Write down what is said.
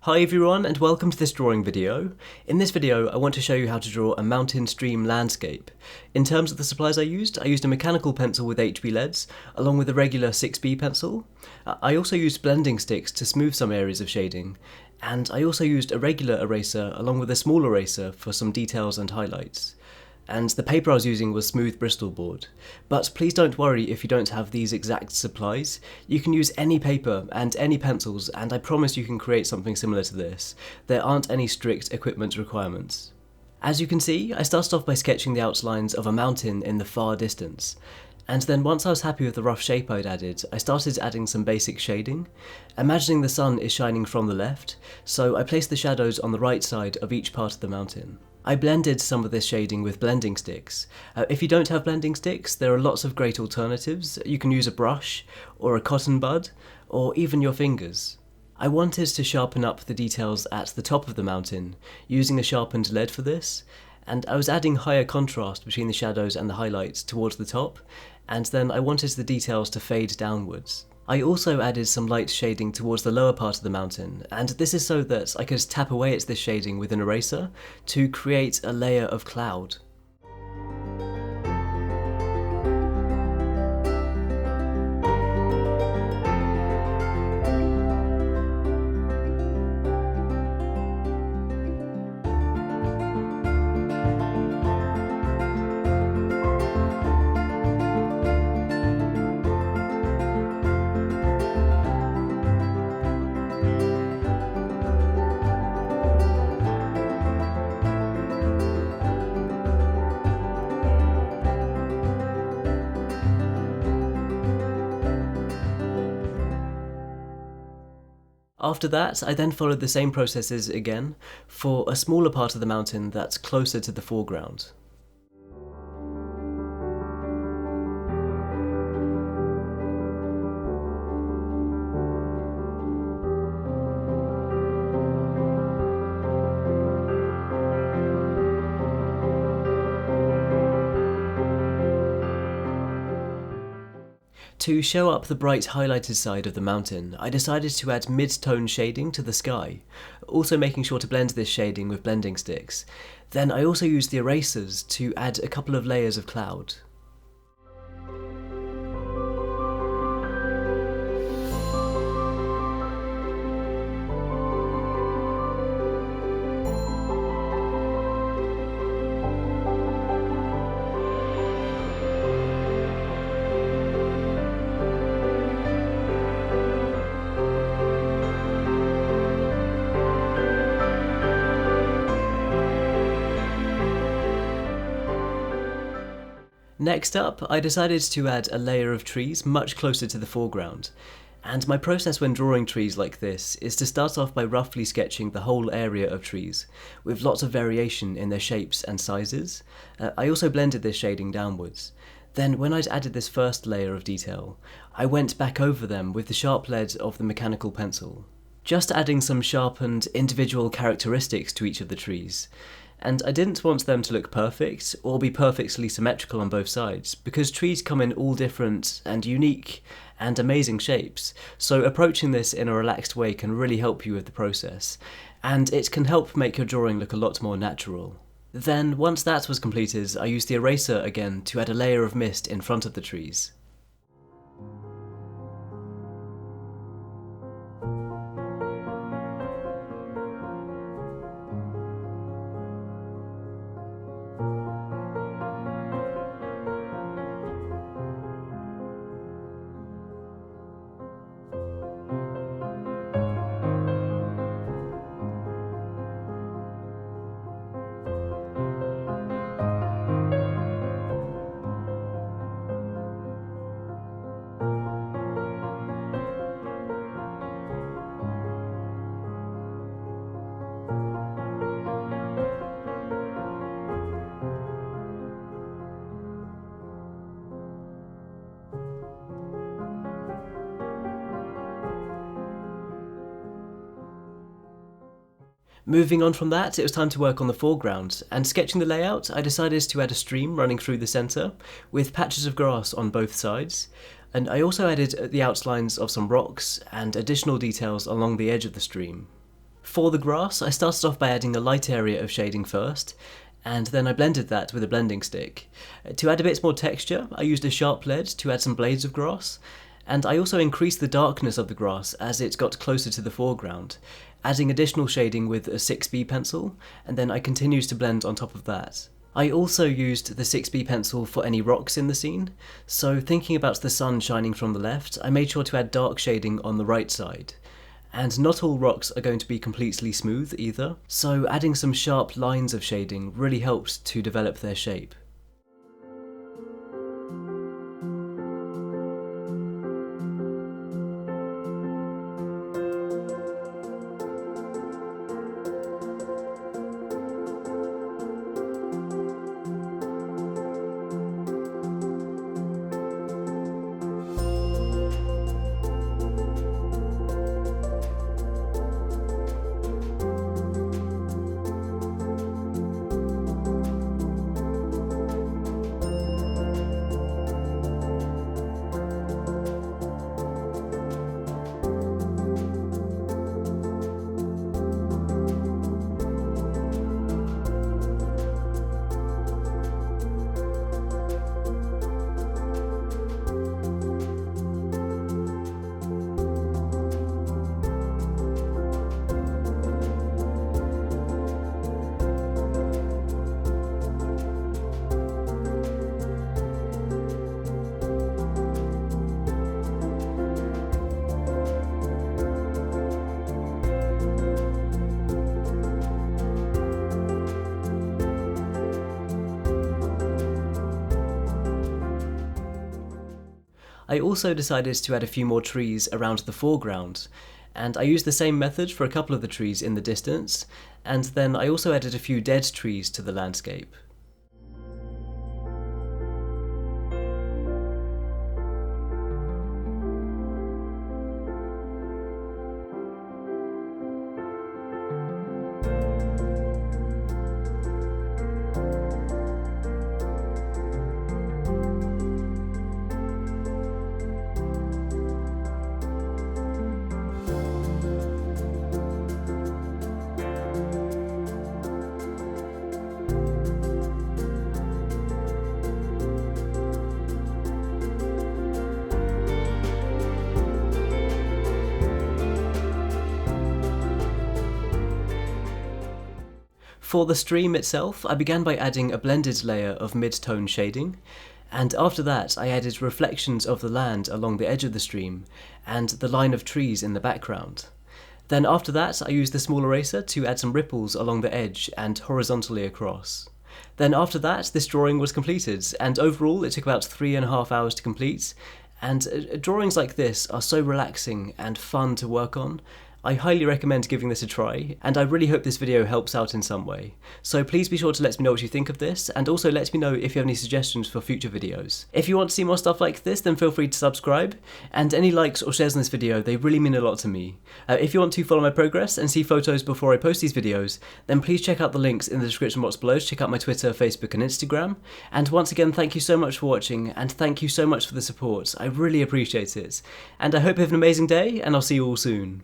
Hi everyone and welcome to this drawing video. In this video I want to show you how to draw a mountain stream landscape. In terms of the supplies I used a mechanical pencil with HB leads along with a regular 6B pencil. I also used blending sticks to smooth some areas of shading, and I also used a regular eraser along with a small eraser for some details and highlights. And the paper I was using was smooth Bristol board. But please don't worry if you don't have these exact supplies. You can use any paper and any pencils, and I promise you can create something similar to this. There aren't any strict equipment requirements. As you can see, I started off by sketching the outlines of a mountain in the far distance. And then once I was happy with the rough shape I'd added, I started adding some basic shading. Imagining the sun is shining from the left, so I placed the shadows on the right side of each part of the mountain. I blended some of this shading with blending sticks. If you don't have blending sticks, there are lots of great alternatives. You can use a brush, or a cotton bud, or even your fingers. I wanted to sharpen up the details at the top of the mountain, using a sharpened lead for this, and I was adding higher contrast between the shadows and the highlights towards the top, and then I wanted the details to fade downwards. I also added some light shading towards the lower part of the mountain, and this is so that I could tap away at this shading with an eraser to create a layer of cloud. After that, I then followed the same processes again for a smaller part of the mountain that's closer to the foreground. To show up the bright highlighted side of the mountain, I decided to add mid-tone shading to the sky, also making sure to blend this shading with blending sticks. Then I also used the erasers to add a couple of layers of cloud. Next up, I decided to add a layer of trees much closer to the foreground, and my process when drawing trees like this is to start off by roughly sketching the whole area of trees, with lots of variation in their shapes and sizes. I also blended this shading downwards. Then when I'd added this first layer of detail, I went back over them with the sharp lead of the mechanical pencil, just adding some sharpened individual characteristics to each of the trees. And I didn't want them to look perfect or be perfectly symmetrical on both sides, because trees come in all different and unique and amazing shapes, so approaching this in a relaxed way can really help you with the process, and it can help make your drawing look a lot more natural. Then, once that was completed, I used the eraser again to add a layer of mist in front of the trees. Moving on from that, it was time to work on the foreground, and sketching the layout, I decided to add a stream running through the centre, with patches of grass on both sides, and I also added the outlines of some rocks and additional details along the edge of the stream. For the grass, I started off by adding a light area of shading first, and then I blended that with a blending stick. To add a bit more texture, I used a sharp lead to add some blades of grass, and I also increased the darkness of the grass as it got closer to the foreground, adding additional shading with a 6B pencil, and then I continued to blend on top of that. I also used the 6B pencil for any rocks in the scene, so thinking about the sun shining from the left, I made sure to add dark shading on the right side. And not all rocks are going to be completely smooth either, so adding some sharp lines of shading really helped to develop their shape. I also decided to add a few more trees around the foreground, and I used the same method for a couple of the trees in the distance, and then I also added a few dead trees to the landscape. For the stream itself, I began by adding a blended layer of mid-tone shading, and after that I added reflections of the land along the edge of the stream, and the line of trees in the background. Then after that I used the small eraser to add some ripples along the edge and horizontally across. Then after that this drawing was completed, and overall it took about 3.5 hours to complete, and drawings like this are so relaxing and fun to work on. I highly recommend giving this a try, and I really hope this video helps out in some way. So please be sure to let me know what you think of this, and also let me know if you have any suggestions for future videos. If you want to see more stuff like this, then feel free to subscribe, and any likes or shares on this video, they really mean a lot to me. If you want to follow my progress and see photos before I post these videos, then please check out the links in the description box below to check out my Twitter, Facebook and Instagram. And once again, thank you so much for watching, and thank you so much for the support. I really appreciate it. And I hope you have an amazing day, and I'll see you all soon.